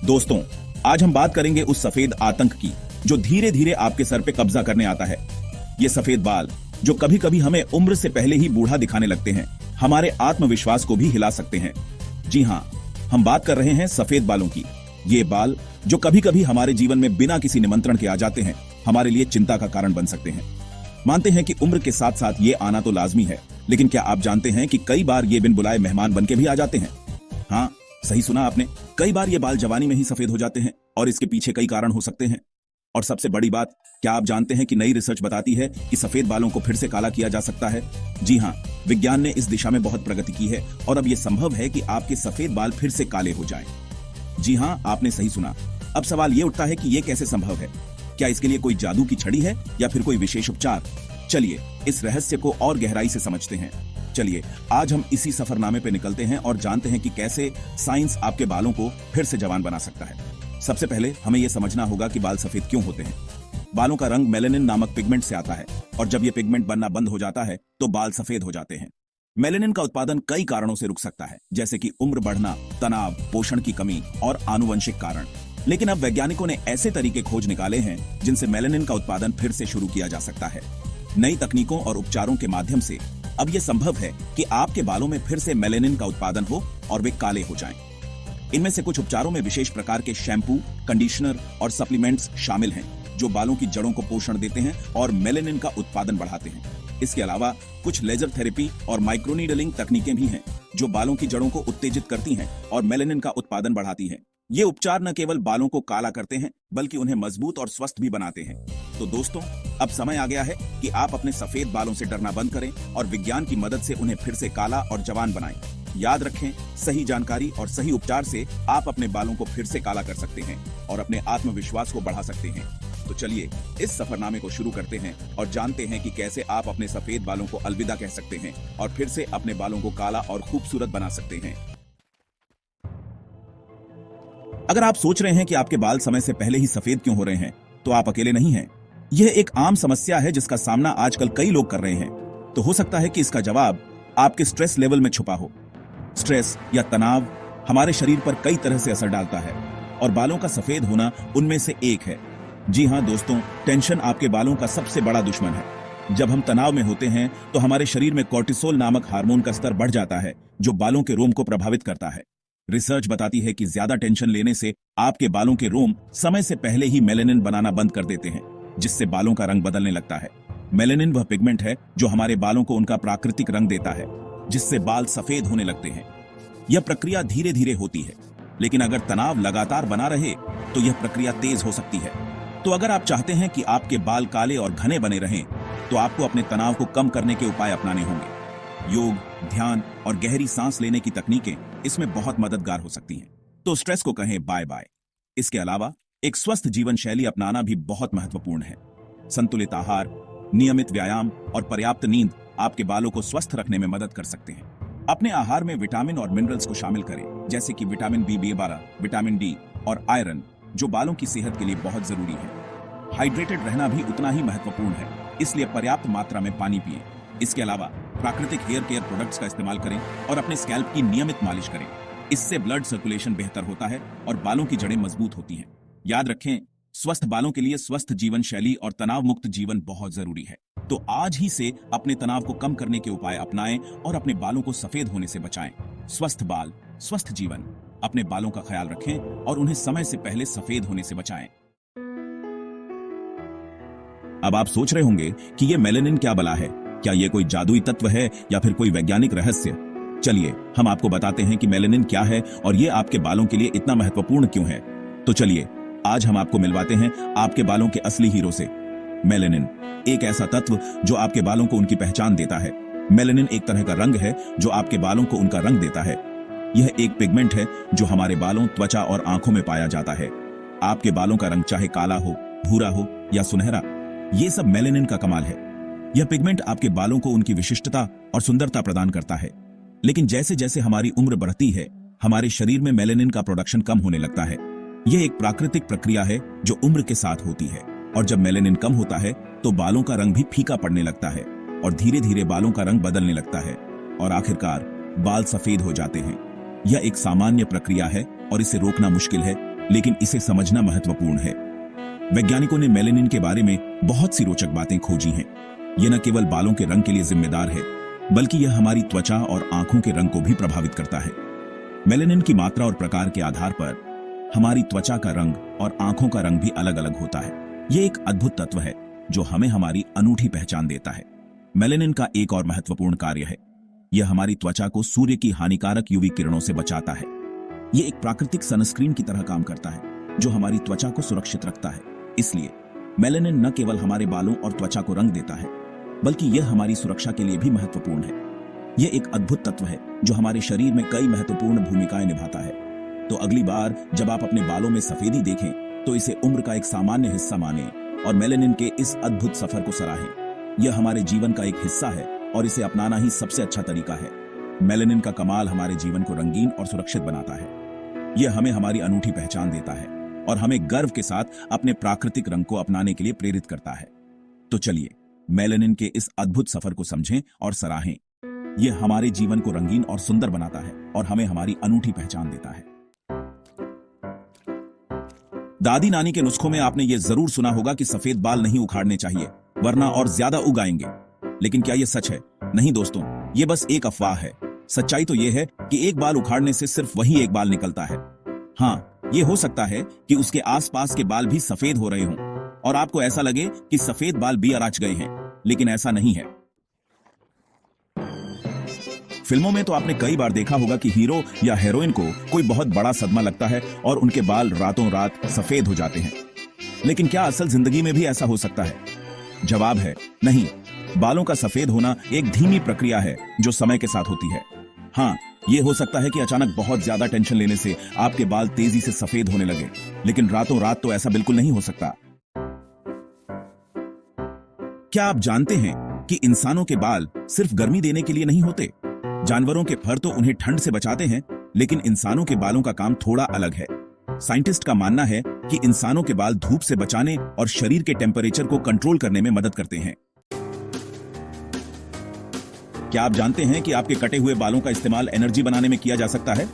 दोस्तों, आज हम बात करेंगे उस सफेद आतंक की जो धीरे धीरे आपके सर पे कब्जा करने आता है। ये सफेद बाल जो कभी कभी हमें उम्र से पहले ही बूढ़ा दिखाने लगते हैं, हमारे आत्मविश्वास को भी हिला सकते हैं। जी हाँ, हम बात कर रहे हैं सफेद बालों की। ये बाल जो कभी कभी हमारे जीवन में बिना किसी निमंत्रण के आ जाते हैं, हमारे लिए चिंता का कारण बन सकते हैं। मानते हैं कि उम्र के साथ साथ ये आना तो लाजमी है, लेकिन क्या आप जानते हैं कि कई बार ये बिन बुलाए मेहमान बन के भी आ जाते हैं। हाँ, सही सुना आपने, कई बार ये बाल जवानी में ही सफेद हो जाते हैं और इसके पीछे कई कारण हो सकते हैं। और सबसे बड़ी बात, क्या आप जानते हैं कि नई रिसर्च बताती है कि सफेद बालों को फिर से काला किया जा सकता है। जी हाँ, विज्ञान ने इस दिशा में बहुत प्रगति की है और अब यह संभव है कि आपके सफेद बाल फिर से काले हो जाएं। जी हाँ, आपने सही सुना। अब सवाल ये उठता है कि यह कैसे संभव है। क्या इसके लिए कोई जादू की छड़ी है या फिर कोई विशेष उपचार? चलिए इस रहस्य को और गहराई से समझते हैं। चलिए आज हम इसी सफरनामे पे निकलते हैं और जानते हैं कि कैसे साइंस आपके बालों को फिर से जवान बना सकता है। सबसे पहले हमें यह समझना होगा कि बाल सफेद क्यों होते हैं। बालों का रंग मेलेनिन नामक पिगमेंट से आता है और जब यह पिगमेंट बनना बंद हो जाता है तो बाल सफेद हो जाते हैं। मेलेनिन का उत्पादन कई कारणों से रुक सकता है, जैसे कि उम्र बढ़ना, तनाव, पोषण की कमी और आनुवंशिक कारण। लेकिन अब वैज्ञानिकों ने ऐसे तरीके खोज निकाले हैं जिनसे मेलेनिन का उत्पादन फिर से शुरू किया जा सकता है। नई तकनीकों और उपचारों के माध्यम से अब यह संभव है कि आपके बालों में फिर से मेलेनिन का उत्पादन हो और वे काले हो जाएं। इनमें से कुछ उपचारों में विशेष प्रकार के शैम्पू, कंडीशनर और सप्लीमेंट्स शामिल हैं जो बालों की जड़ों को पोषण देते हैं और मेलेनिन का उत्पादन बढ़ाते हैं। इसके अलावा कुछ लेजर थेरेपी और माइक्रोनीडलिंग तकनीकें भी हैं जो बालों की जड़ों को उत्तेजित करती हैं और मेलेनिन का उत्पादन बढ़ाती हैं। ये उपचार न केवल बालों को काला करते हैं बल्कि उन्हें मजबूत और स्वस्थ भी बनाते हैं। तो दोस्तों, अब समय आ गया है कि आप अपने सफेद बालों से डरना बंद करें और विज्ञान की मदद से उन्हें फिर से काला और जवान बनाएं। याद रखें, सही जानकारी और सही उपचार से आप अपने बालों को फिर से काला कर सकते हैं और अपने आत्मविश्वास को बढ़ा सकते हैं। तो चलिए इस सफरनामे को शुरू करते हैं और जानते हैं कि कैसे आप अपने सफेद बालों को अलविदा कह सकते हैं और फिर से अपने बालों को काला और खूबसूरत बना सकते हैं। अगर आप सोच रहे हैं कि आपके बाल समय से पहले ही सफेद क्यों हो रहे हैं, तो आप अकेले नहीं हैं। यह एक आम समस्या है जिसका सामना आजकल कई लोग कर रहे हैं। तो हो सकता है कि इसका जवाब आपके स्ट्रेस लेवल में छुपा हो। स्ट्रेस या तनाव हमारे शरीर पर कई तरह से असर डालता है और बालों का सफेद होना उनमें से एक है। जी हाँ दोस्तों, टेंशन आपके बालों का सबसे बड़ा दुश्मन है। जब हम तनाव में होते हैं तो हमारे शरीर में कोर्टिसोल नामक हार्मोन का स्तर बढ़ जाता है जो बालों के रोम को प्रभावित करता है। रिसर्च बताती है कि ज्यादा टेंशन लेने से आपके बालों के रोम समय से पहले ही मेलेनिन बनाना बंद कर देते हैं, जिससे बालों का रंग बदलने लगता है। मेलेनिन वह पिगमेंट है जो हमारे बालों को उनका प्राकृतिक रंग देता है, जिससे बाल सफेद होने लगते हैं। यह प्रक्रिया धीरे धीरे होती है, लेकिन अगर तनाव लगातार बना रहे तो यह प्रक्रिया तेज हो सकती है। तो अगर आप चाहते हैं कि आपके बाल काले और घने बने रहें, तो आपको अपने तनाव को कम करने के उपाय अपनाने होंगे। योग, ध्यान और गहरी सांस लेने की तकनीकें इसमें बहुत मददगार हो सकती हैं। तो स्ट्रेस को कहें बाय बाय। इसके अलावा एक स्वस्थ जीवन शैली अपनाना भी बहुत महत्वपूर्ण है। संतुलित आहार, नियमित व्यायाम और पर्याप्त नींद आपके बालों को स्वस्थ रखने में मदद कर सकते हैं। अपने आहार में विटामिन और मिनरल्स को शामिल करें, जैसे कि विटामिन B12, विटामिन D और आयरन, जो बालों की सेहत के लिए बहुत जरूरी है। हाइड्रेटेड रहना भी उतना ही महत्वपूर्ण है, इसलिए पर्याप्त मात्रा में पानी पिएं। इसके अलावा प्राकृतिक हेयर केयर प्रोडक्ट्स का इस्तेमाल करें और अपने स्कैल्प की नियमित मालिश करें। इससे ब्लड सर्कुलेशन बेहतर होता है और बालों की जड़ें मजबूत होती हैं। याद रखें, स्वस्थ बालों के लिए स्वस्थ जीवन शैली और तनाव मुक्त जीवन बहुत जरूरी है। तो आज ही से अपने तनाव को कम करने के उपाय अपनाएं और अपने बालों को सफेद होने से बचाएं। स्वस्थ बाल, स्वस्थ जीवन। अपने बालों का ख्याल रखें और उन्हें समय से पहले सफेद होने से बचाएं। अब आप सोच रहे होंगे कि यह मेलेनिन क्या बला है, क्या यह कोई जादुई तत्व है या फिर कोई वैज्ञानिक रहस्य? चलिए हम आपको बताते हैं कि मेलेनिन क्या है और यह आपके बालों के लिए इतना महत्वपूर्ण क्यों है। तो चलिए आज हम आपको मिलवाते हैं आपके बालों के असली हीरो से। मेलेनिन एक ऐसा तत्व जो आपके बालों को उनकी पहचान देता है। मेलेनिन एक तरह का रंग है जो आपके बालों को उनका रंग देता है। यह एक पिगमेंट है जो हमारे बालों, त्वचा और आंखों में पाया जाता है। आपके बालों का रंग चाहे काला हो, भूरा हो या सुनहरा, ये सब मेलेनिन का कमाल है। यह पिगमेंट आपके बालों को उनकी विशिष्टता और सुंदरता प्रदान करता है। लेकिन जैसे जैसे हमारी उम्र बढ़ती है, हमारे शरीर में मेलेनिन का प्रोडक्शन कम होने लगता है। यह एक प्राकृतिक प्रक्रिया है जो उम्र के साथ होती है, और जब मेलेनिन कम होता है तो बालों का रंग भी फीका पड़ने लगता है और धीरे धीरे बालों का रंग बदलने लगता है और आखिरकार बाल सफेद हो जाते हैं। यह एक सामान्य प्रक्रिया है और इसे रोकना मुश्किल है, लेकिन इसे समझना महत्वपूर्ण है। वैज्ञानिकों ने मेलेनिन के बारे में बहुत सी रोचक बातें खोजी हैं। यह न केवल बालों के रंग के लिए जिम्मेदार है, बल्कि यह हमारी त्वचा और आंखों के रंग को भी प्रभावित करता है। मेलेनिन की मात्रा और प्रकार के आधार पर हमारी त्वचा का रंग और आंखों का रंग भी अलग अलग होता है। यह एक अद्भुत तत्व है जो हमें हमारी अनूठी पहचान देता है। मेलेनिन का एक और महत्वपूर्ण कार्य है, यह हमारी त्वचा को सूर्य की हानिकारक यूवी किरणों से बचाता है। यह एक प्राकृतिक सनस्क्रीन की तरह काम करता है जो हमारी त्वचा को सुरक्षित रखता है। इसलिए मेलेनिन न केवल हमारे बालों और त्वचा को रंग देता है, बल्कि यह हमारी सुरक्षा के लिए भी महत्वपूर्ण है। यह एक अद्भुत तत्व है जो हमारे शरीर में कई महत्वपूर्ण भूमिकाएं निभाता है। तो अगली बार जब आप अपने बालों में सफेदी देखें तो इसे उम्र का एक सामान्य हिस्सा मानें और मेलेनिन के इस अद्भुत सफर को सराहें। यह हमारे जीवन का एक हिस्सा है और इसे अपनाना ही सबसे अच्छा तरीका है। मेलेनिन का कमाल हमारे जीवन को रंगीन और सुरक्षित बनाता है। यह हमें हमारी अनूठी पहचान देता है और हमें गर्व के साथ अपने प्राकृतिक रंग को अपनाने के लिए प्रेरित करता है। तो चलिए मेलेनिन के इस अद्भुत सफर को समझें और सराहें। यह हमारे जीवन को रंगीन और सुंदर बनाता है और हमें हमारी अनूठी पहचान देता है। दादी नानी के नुस्खों में आपने यह जरूर सुना होगा कि सफेद बाल नहीं उखाड़ने चाहिए वरना और ज्यादा उग आएंगे। लेकिन क्या यह सच है? नहीं दोस्तों, यह बस एक अफवाह है। सच्चाई तो यह है कि एक बाल उखाड़ने से सिर्फ वही एक बाल निकलता है। हाँ, यह हो सकता है कि उसके आसपास के बाल भी सफेद हो रहे हों और आपको ऐसा लगे कि सफेद बाल भी अराच गए हैं, लेकिन ऐसा नहीं है। फिल्मों में तो आपने कई बार देखा होगा कि हीरो या हीरोइन को कोई बहुत बड़ा सदमा लगता है और उनके बाल रातों रात सफेद हो जाते हैं। लेकिन क्या असल जिंदगी में भी ऐसा हो सकता है? जवाब है नहीं। बालों का सफेद होना एक धीमी प्रक्रिया है जो समय के साथ होती है। हाँ, यह हो सकता है कि अचानक बहुत ज्यादा टेंशन लेने से आपके बाल तेजी से सफेद होने लगे, लेकिन रातों रात तो ऐसा बिल्कुल नहीं हो सकता। क्या आप जानते हैं कि इंसानों के बाल सिर्फ गर्मी देने के लिए नहीं होते? जानवरों के फर तो उन्हें ठंड से बचाते हैं, लेकिन इंसानों के बालों का काम थोड़ा अलग है। साइंटिस्ट का मानना है कि इंसानों के बाल धूप से बचाने और शरीर के टेम्परेचर को कंट्रोल करने में मदद करते हैं। क्या आप जानते हैं कि आपके कटे हुए बालों का इस्तेमाल एनर्जी बनाने में किया जा सकता है?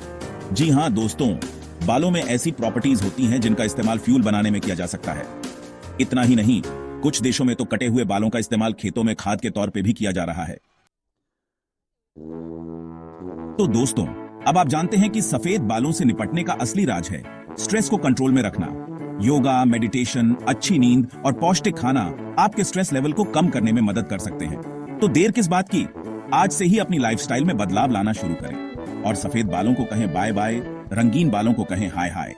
जी हां दोस्तों, बालों में ऐसी प्रॉपर्टीज होती हैं जिनका इस्तेमाल फ्यूल बनाने में किया जा सकता है। इतना ही नहीं, कुछ देशों में तो कटे हुए बालों का इस्तेमाल खेतों में खाद के तौर पे भी किया जा रहा है। तो दोस्तों, अब आप जानते हैं कि सफेद बालों से निपटने का असली राज है स्ट्रेस को कंट्रोल में रखना। योगा, मेडिटेशन, अच्छी नींद और पौष्टिक खाना आपके स्ट्रेस लेवल को कम करने में मदद कर सकते हैं। तो देर किस बात की, आज से ही अपनी लाइफस्टाइल में बदलाव लाना शुरू करें और सफेद बालों को कहें बाय बाय, रंगीन बालों को कहें हाय हाय।